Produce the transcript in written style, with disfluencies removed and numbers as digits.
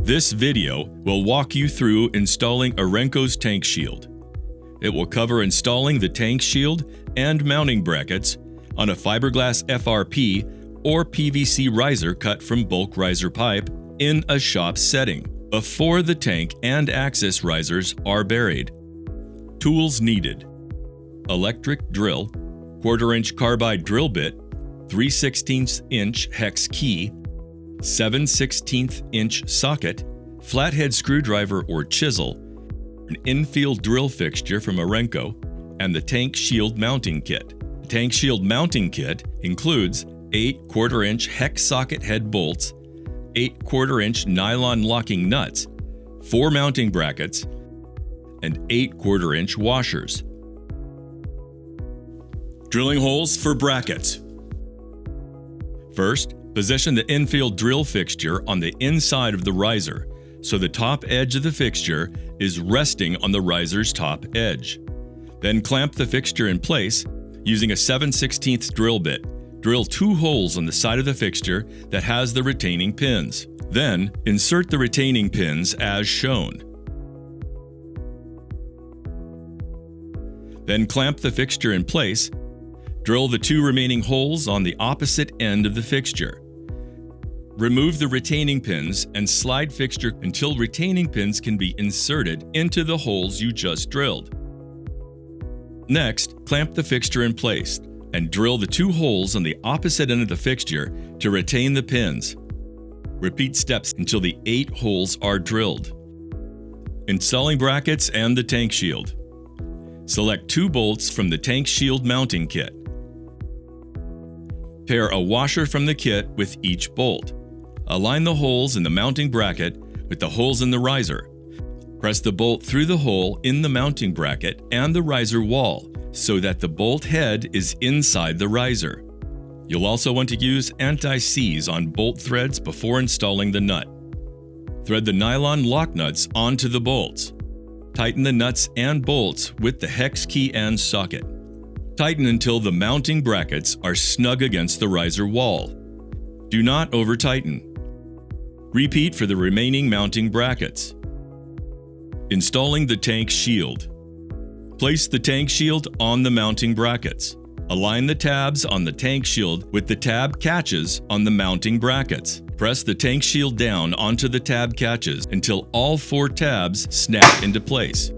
This video will walk you through installing Orenco's Tank Shield. It will cover installing the tank shield and mounting brackets on a fiberglass FRP or PVC riser cut from bulk riser pipe in a shop setting, before the tank and access risers are buried. Tools needed: electric drill, 1/4-inch carbide drill bit, 3/16-inch hex key, 7/16-inch socket, flathead screwdriver or chisel, an Infield drill fixture from Orenco, and the tank shield mounting kit. The tank shield mounting kit includes 8 1/4-inch hex socket head bolts, 8 1/4-inch nylon locking nuts, 4 mounting brackets, and 8 1/4-inch washers. Drilling holes for brackets. First, position the Infield drill fixture on the inside of the riser, so the top edge of the fixture is resting on the riser's top edge. Then clamp the fixture in place using a 7/16 drill bit. Drill 2 holes on the side of the fixture that has the retaining pins. Then insert the retaining pins as shown. Then clamp the fixture in place. Drill the 2 remaining holes on the opposite end of the fixture. Remove the retaining pins and slide fixture until retaining pins can be inserted into the holes you just drilled. Next, clamp the fixture in place and drill the 2 holes on the opposite end of the fixture to retain the pins. Repeat steps until the 8 holes are drilled. Installing brackets and the tank shield. Select 2 bolts from the tank shield mounting kit. Pair a washer from the kit with each bolt. Align the holes in the mounting bracket with the holes in the riser. Press the bolt through the hole in the mounting bracket and the riser wall so that the bolt head is inside the riser. You'll also want to use anti-seize on bolt threads before installing the nut. Thread the nylon lock nuts onto the bolts. Tighten the nuts and bolts with the hex key and socket. Tighten until the mounting brackets are snug against the riser wall. Do not over-tighten. Repeat for the remaining mounting brackets. Installing the tank shield. Place the tank shield on the mounting brackets. Align the tabs on the tank shield with the tab catches on the mounting brackets. Press the tank shield down onto the tab catches until all 4 tabs snap into place.